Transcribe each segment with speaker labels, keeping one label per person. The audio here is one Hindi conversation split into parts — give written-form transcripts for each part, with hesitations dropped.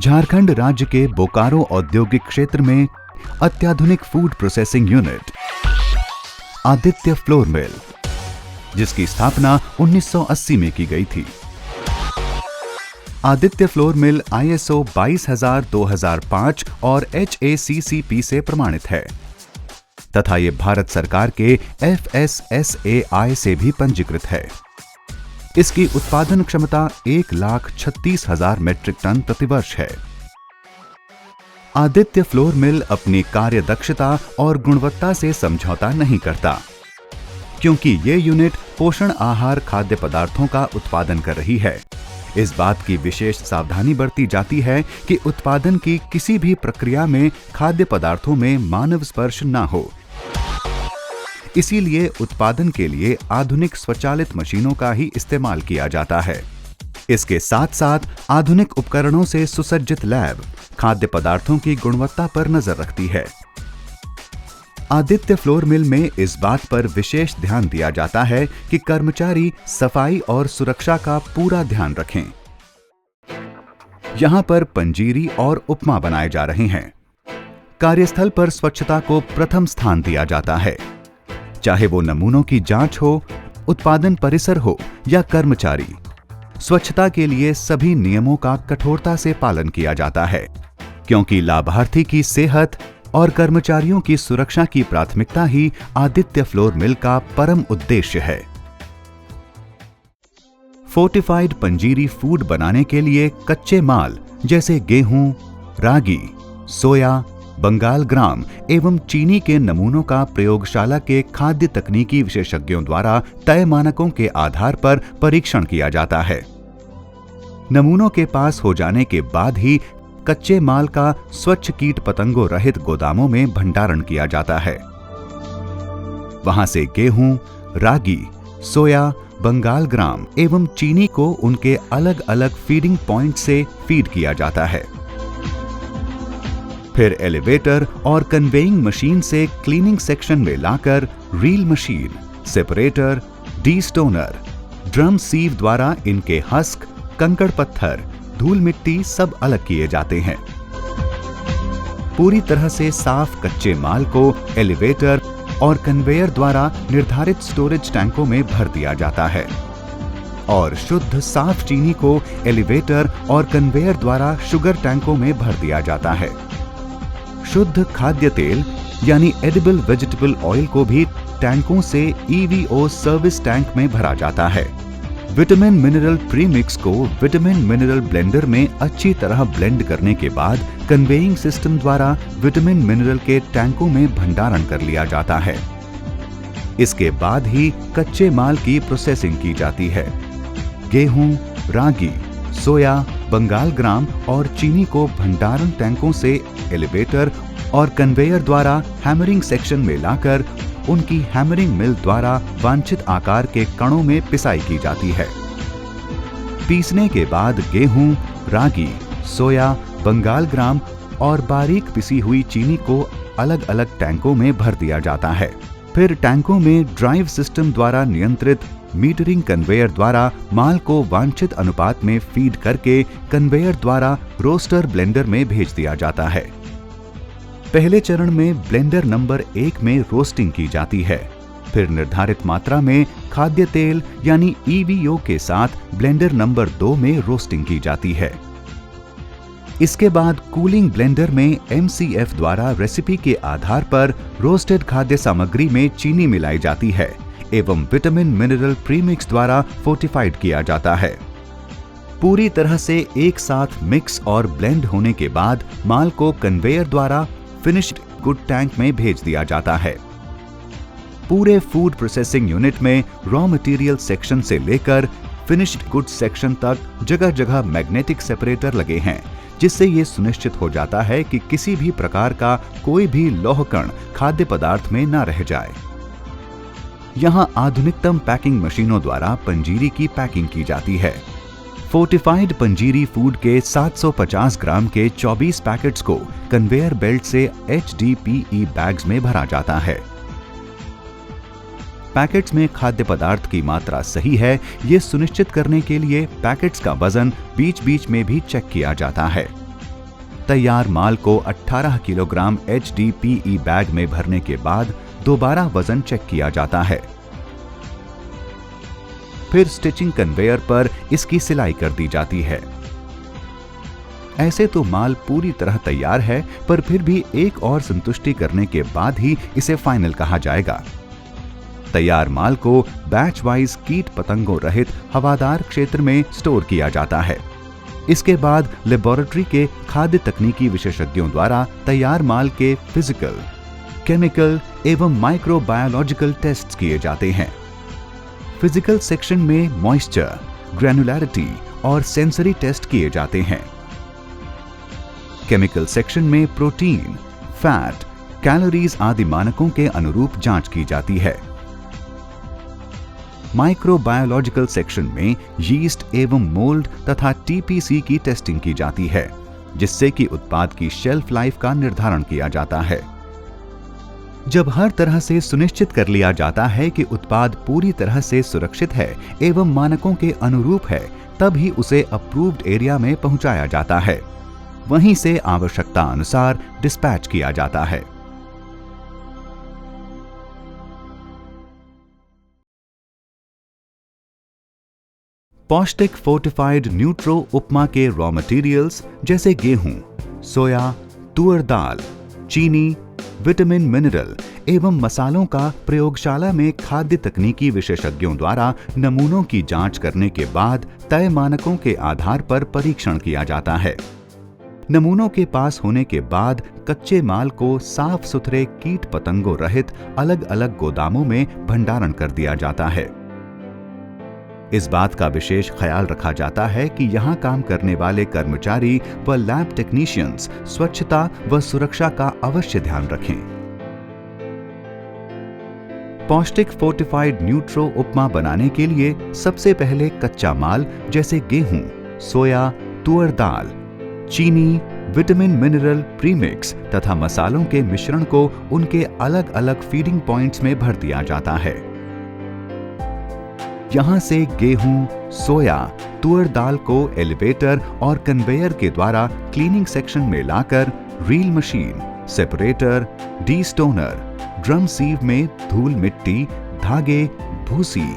Speaker 1: झारखंड राज्य के बोकारो औद्योगिक क्षेत्र में अत्याधुनिक food processing unit Aditya flour mill, जिसकी स्थापना 1980 में की गई थी। आदित्य फ्लोर मिल ISO 22000-2005 और HACCP से प्रमाणित है तथा ये भारत सरकार के FSSAI से भी पंजीकृत है। इसकी उत्पादन क्षमता 1,36,000 मीट्रिक टन प्रतिवर्ष है। आदित्य फ्लोर मिल अपनी कार्य दक्षता और गुणवत्ता से समझौता नहीं करता, क्योंकि ये यूनिट पोषण आहार खाद्य पदार्थों का उत्पादन कर रही है। इस बात की विशेष सावधानी बरती जाती है कि उत्पादन की किसी भी प्रक्रिया में खाद्य पदार्थों में मानव स्पर्श न हो। इसीलिए उत्पादन के लिए आधुनिक स्वचालित मशीनों का ही इस्तेमाल किया जाता है। इसके साथ साथ आधुनिक उपकरणों से सुसज्जित लैब खाद्य पदार्थों की गुणवत्ता पर नजर रखती है। आदित्य फ्लोर मिल में इस बात पर विशेष ध्यान दिया जाता है कि कर्मचारी सफाई और सुरक्षा का पूरा ध्यान रखें। यहां पर पंजीरी और उपमा बनाए जा रहे हैं। कार्यस्थल पर स्वच्छता को प्रथम स्थान दिया जाता है, चाहे वो नमूनों की जांच हो, उत्पादन परिसर हो या कर्मचारी। स्वच्छता के लिए सभी नियमों का कठोरता से पालन किया जाता है, क्योंकि लाभार्थी की सेहत और कर्मचारियों की सुरक्षा की प्राथमिकता ही आदित्य फ्लोर मिल का परम उद्देश्य है। फोर्टिफाइड पंजीरी फूड बनाने के लिए कच्चे माल जैसे गेहूं, रागी, सोया, बंगाल ग्राम एवं चीनी के नमूनों का प्रयोगशाला के खाद्य तकनीकी विशेषज्ञों द्वारा तय मानकों के आधार पर परीक्षण किया जाता है। नमूनों के पास हो जाने के बाद ही कच्चे माल का स्वच्छ कीट पतंगों रहित गोदामों में भंडारण किया जाता है। वहां से गेहूं, रागी, सोया, बंगाल ग्राम एवं चीनी को उनके अलग अलग फीडिंग पॉइंट से फीड किया जाता है। फिर एलिवेटर और कन्वेइंग मशीन से क्लीनिंग सेक्शन में लाकर रील मशीन, सेपरेटर, डीस्टोनर, ड्रम सीव द्वारा इनके हस्क, कंकड़ पत्थर, धूल मिट्टी सब अलग किए जाते हैं। पूरी तरह से साफ कच्चे माल को एलिवेटर और कन्वेयर द्वारा निर्धारित स्टोरेज टैंकों में भर दिया जाता है और शुद्ध साफ चीनी को एलिवेटर और कन्वेयर द्वारा शुगर टैंकों में भर दिया जाता है। शुद्ध खाद्य तेल यानी एडिबल वेजिटेबल ऑयल को भी टैंकों से EVO सर्विस टैंक में भरा जाता है। विटामिन मिनरल प्रीमिक्स को विटामिन मिनरल ब्लेंडर में अच्छी तरह ब्लेंड करने के बाद कन्वेइंग सिस्टम द्वारा विटामिन मिनरल के टैंकों में भंडारण कर लिया जाता है। इसके बाद ही कच्चे माल की प्रोसेसिंग की जाती है। गेहूं, रागी, सोया, बंगाल ग्राम और चीनी को भंडारण टैंकों से एलिवेटर और कन्वेयर द्वारा हैमरिंग सेक्शन में लाकर उनकी हैमरिंग मिल द्वारा वांछित आकार के कणों में पिसाई की जाती है। पीसने के बाद गेहूं, रागी, सोया, बंगाल ग्राम और बारीक पिसी हुई चीनी को अलग अलग टैंकों में भर दिया जाता है। फिर टैंकों में ड्राइव सिस्टम द्वारा नियंत्रित मीटरिंग कन्वेयर द्वारा माल को वांछित अनुपात में फीड करके कन्वेयर द्वारा रोस्टर ब्लेंडर में भेज दिया जाता है। पहले चरण में ब्लेंडर नंबर 1 में रोस्टिंग की जाती है। फिर निर्धारित मात्रा में खाद्य तेल यानी EVO के साथ ब्लेंडर नंबर 2 में रोस्टिंग की जाती है। इसके बाद कूलिंग ब्लेंडर में MCF द्वारा रेसिपी के आधार पर रोस्टेड खाद्य सामग्री में चीनी मिलाई जाती है एवं विटामिन मिनरल प्रीमिक्स द्वारा फोर्टिफाइड किया जाता है। पूरी तरह से एक साथ मिक्स और ब्लेंड होने के बाद माल को कन्वेयर द्वारा फिनिश्ड गुड टैंक में भेज दिया जाता है। पूरे फूड प्रोसेसिंग यूनिट में रॉ मटेरियल सेक्शन से लेकर फिनिश्ड गुड सेक्शन तक जगह जगह मैग्नेटिक सेपरेटर लगे हैं, जिससे ये सुनिश्चित हो जाता है कि किसी भी प्रकार का कोई भी लौह कण खाद्य पदार्थ में न रह जाए। यहाँ आधुनिकतम पैकिंग मशीनों द्वारा पंजीरी की पैकिंग की जाती है। फोर्टिफाइड पंजीरी फूड के 750 ग्राम के 24 पैकेट्स को कन्वेयर बेल्ट से HDPE बैग्स में भरा जाता है। पैकेट्स में खाद्य पदार्थ की मात्रा सही है, ये सुनिश्चित करने के लिए पैकेट्स का वजन बीच बीच में भी चेक किया जाता है। तैयार माल को 18 किलोग्राम HDPE बैग में भरने के बाद दोबारा वजन चेक किया जाता है। फिर स्टिचिंग कन्वेयर पर इसकी सिलाई कर दी जाती है। ऐसे तो माल पूरी तरह तैयार है, पर फिर भी एक और संतुष्टि करने के बाद ही इसे फाइनल कहा जाएगा। तैयार माल को बैच वाइज कीट पतंगों रहित हवादार क्षेत्र में स्टोर किया जाता है। इसके बाद लेबोरेटरी के खाद्य तकनीकी विशेषज्ञों द्वारा तैयार माल के फिजिकल, केमिकल एवं माइक्रोबायोलॉजिकल टेस्ट्स किए जाते हैं। फिजिकल सेक्शन में मॉइस्चर, ग्रैनुलैरिटी और सेंसरी टेस्ट किए जाते हैं। केमिकल सेक्शन में प्रोटीन, फैट, कैलोरीज आदि मानकों के अनुरूप जांच की जाती है। माइक्रोबायोलॉजिकल सेक्शन में यीस्ट एवं मोल्ड तथा TPC की टेस्टिंग की जाती है, जिससे कि उत्पाद की शेल्फ लाइफ का निर्धारण किया जाता है। जब हर तरह से सुनिश्चित कर लिया जाता है कि उत्पाद पूरी तरह से सुरक्षित है एवं मानकों के अनुरूप है, तब ही उसे अप्रूव्ड एरिया में पहुंचाया जाता है। वहीं से आवश्यकता अनुसार डिस्पैच किया जाता है। पौष्टिक फोर्टिफाइड न्यूट्रो उपमा के रॉ मटेरियल्स जैसे गेहूं, सोया, तुअर दाल, चीनी, विटामिन मिनरल एवं मसालों का प्रयोगशाला में खाद्य तकनीकी विशेषज्ञों द्वारा नमूनों की जांच करने के बाद तय मानकों के आधार पर परीक्षण किया जाता है। नमूनों के पास होने के बाद कच्चे माल को साफ सुथरे कीट पतंगों रहित अलग अलग गोदामों में भंडारण कर दिया जाता है। इस बात का विशेष ख्याल रखा जाता है कि यहाँ काम करने वाले कर्मचारी व लैब टेक्नीशियंस स्वच्छता व सुरक्षा का अवश्य ध्यान रखें। पौष्टिक फोर्टिफाइड न्यूट्रो उपमा बनाने के लिए सबसे पहले कच्चा माल जैसे गेहूं, सोया, तुअर दाल, चीनी, विटामिन मिनरल प्रीमिक्स तथा मसालों के मिश्रण को उनके अलग अलग फीडिंग पॉइंट्स में भर दिया जाता है। यहां से गेहूं, सोया, तुअर दाल को एलिवेटर और कन्वेयर के द्वारा क्लीनिंग सेक्शन में लाकर रील मशीन, सेपरेटर, डीस्टोनर, ड्रम सीव में धूल मिट्टी, धागे, भूसी,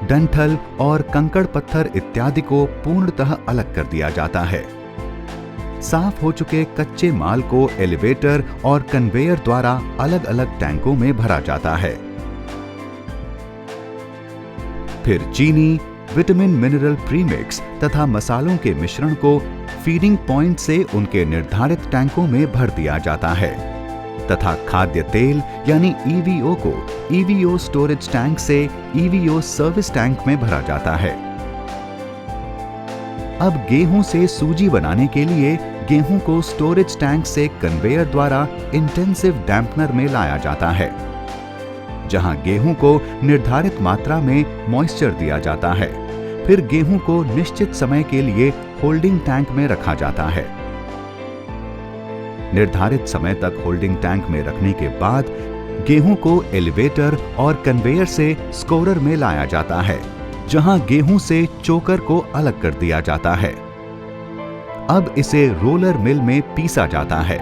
Speaker 1: डंठल और कंकड़ पत्थर इत्यादि को पूर्णतः अलग कर दिया जाता है। साफ हो चुके कच्चे माल को एलिवेटर और कन्वेयर द्वारा अलग अलग टैंकों में भरा जाता है। फिर चीनी, विटामिन मिनरल प्रीमिक्स तथा मसालों के मिश्रण को फीडिंग पॉइंट से उनके निर्धारित टैंकों में भर दिया जाता है तथा खाद्य तेल यानी EVO को EVO स्टोरेज टैंक से EVO सर्विस टैंक में भरा जाता है। अब गेहूं से सूजी बनाने के लिए गेहूं को स्टोरेज टैंक से कन्वेयर द्वारा इंटेंसिव डैम्पनर में लाया जाता है, जहां गेहूं को निर्धारित मात्रा में मॉइस्चर दिया जाता है। फिर गेहूं को निश्चित समय के लिए होल्डिंग टैंक में रखा जाता है। निर्धारित समय तक होल्डिंग टैंक में रखने के बाद गेहूं को एलिवेटर और कन्वेयर से स्कोरर में लाया जाता है, जहां गेहूं से चोकर को अलग कर दिया जाता है। अब इसे रोलर मिल में पीसा जाता है।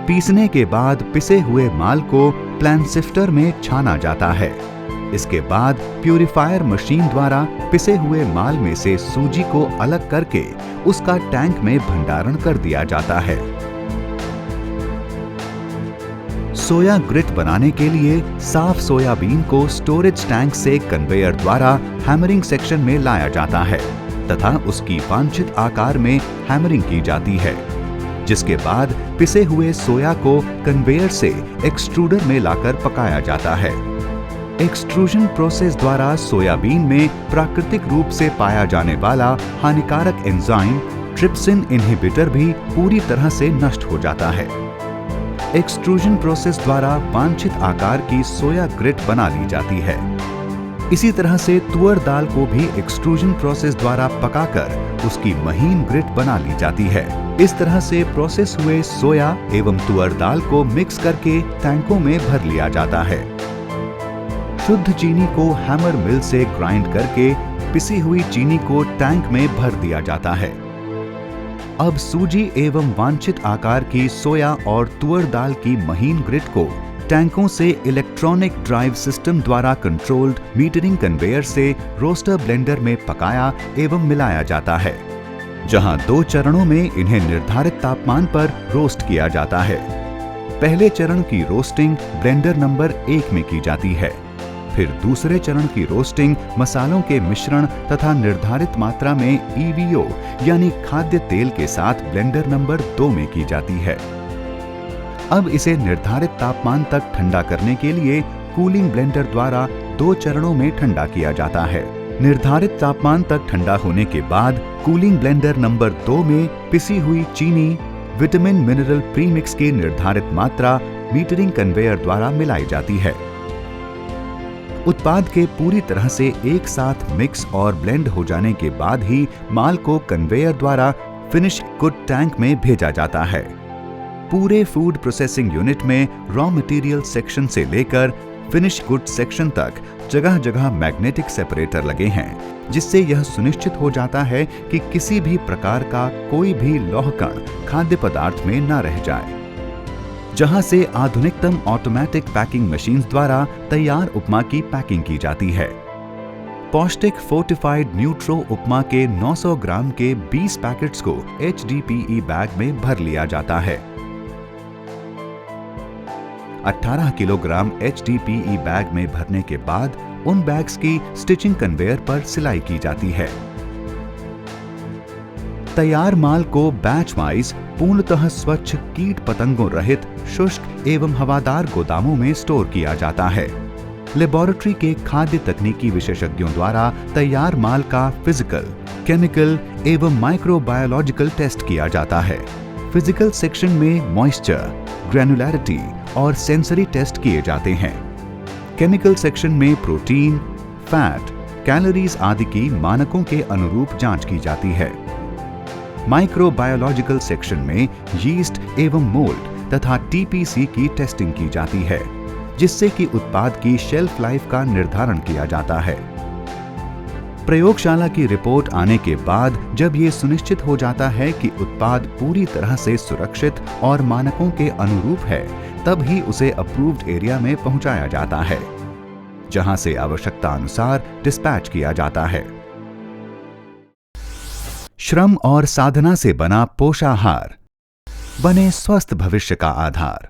Speaker 1: पीसने के बाद पिसे हुए माल को प्लान सिफ्टर में छाना जाता है। इसके बाद प्यूरिफायर मशीन द्वारा पिसे हुए माल में से सूजी को अलग करके उसका टैंक में भंडारण कर दिया जाता है। सोया ग्रिट बनाने के लिए साफ सोयाबीन को स्टोरेज टैंक से कन्वेयर द्वारा हैमरिंग सेक्शन में लाया जाता है तथा उसकी वांछित आकार में हैमरिंग की जाती है, जिसके बाद पिसे हुए सोया को कन्वेयर से एक्सट्रूडर में लाकर पकाया जाता है। एक्सट्रूजन प्रोसेस द्वारा सोयाबीन में प्राकृतिक रूप से पाया जाने वाला हानिकारक एंजाइम ट्रिप्सिन इनहिबिटर भी पूरी तरह से नष्ट हो जाता है। एक्सट्रूजन प्रोसेस द्वारा वांछित आकार की सोया ग्रिट बना ली जाती है। इसी तरह से तुअर दाल को भी एक्सट्रूजन प्रोसेस द्वारा पकाकर उसकी महीन ग्रिट बना ली जाती है। इस तरह से प्रोसेस हुए सोया एवं तुअर दाल को मिक्स करके टैंकों में भर लिया जाता है। शुद्ध चीनी को हैमर मिल से ग्राइंड करके पिसी हुई चीनी को टैंक में भर दिया जाता है। अब सूजी एवं वांछित आकार की सोया और तुअर दाल की महीन ग्रिड को टैंकों से इलेक्ट्रॉनिक ड्राइव सिस्टम द्वारा कंट्रोल्ड मीटरिंग कन्वेयर से रोस्टर ब्लेंडर में पकाया एवं मिलाया जाता है, जहां 2 चरणों में इन्हें निर्धारित तापमान पर रोस्ट किया जाता है। पहले चरण की रोस्टिंग ब्लेंडर नंबर 1 में की जाती है, फिर दूसरे चरण की रोस्टिंग मसालों के मिश्रण तथा निर्धारित मात्रा में EVO यानी खाद्य तेल के साथ ब्लेंडर नंबर 2 में की जाती है। अब इसे निर्धारित तापमान तक ठंडा करने के लिए कूलिंग ब्लेंडर द्वारा 2 चरणों में ठंडा किया जाता है। निर्धारित तापमान तक ठंडा होने के बाद कूलिंग ब्लेंडर नंबर 2 में पिसी हुई चीनी, विटामिन मिनरल प्रीमिक्स की निर्धारित मात्रा मीटरिंग कन्वेयर द्वारा मिलाई जाती है। उत्पाद के पूरी तरह से एक साथ मिक्स और ब्लेंड हो जाने के बाद ही माल को कन्वेयर द्वारा फिनिश गुड टैंक में भेजा जाता है। पूरे फूड प्रोसेसिंग यूनिट में रॉ मटेरियल सेक्शन से लेकर फिनिश गुड सेक्शन तक जगह जगह मैग्नेटिक सेपरेटर लगे हैं, जिससे यह सुनिश्चित हो जाता है कि किसी भी प्रकार का कोई भी लौह कण खाद्य पदार्थ में न रह जाए। जहां से आधुनिकतम ऑटोमेटिक पैकिंग मशीन्स द्वारा तैयार उपमा की पैकिंग की जाती है। पौष्टिक फोर्टिफाइड न्यूट्रो उपमा के 900 ग्राम के 20 पैकेट्स को HDPE बैग में भर लिया जाता है। 18 किलोग्राम HDPE बैग में भरने के बाद उन बैग्स की स्टिचिंग कन्वेयर पर सिलाई की जाती है। तैयार माल को बैच वाइज पूर्णतः स्वच्छ कीट पतंगों रहित शुष्क एवं हवादार गोदामों में स्टोर किया जाता है। लेबोरेटरी के खाद्य तकनीकी विशेषज्ञों द्वारा तैयार माल का फिजिकल, केमिकल एवं माइक्रोबायोलॉजिकल टेस्ट किया जाता है। फिजिकल सेक्शन में मॉइस्चर, ग्रैनुलैरिटी और सेंसरी टेस्ट किए जाते हैं। केमिकल सेक्शन में प्रोटीन, फैट, कैलोरीज आदि की मानकों के अनुरूप जांच की जाती है। माइक्रोबायोलॉजिकल सेक्शन में यीस्ट एवं मोल्ड तथा TPC की टेस्टिंग की जाती है, जिससे कि उत्पाद की शेल्फ लाइफ का निर्धारण किया जाता है। प्रयोगशाला की रिपोर्ट आने के बाद जब ये सुनिश्चित हो जाता है कि उत्पाद पूरी तरह से सुरक्षित और मानकों के अनुरूप है, तब ही उसे अप्रूव्ड एरिया में पहुंचाया जाता है, जहां से आवश्यकता अनुसार डिस्पैच किया जाता है। श्रम और साधना से बना पोषाहार बने स्वस्थ भविष्य का आधार।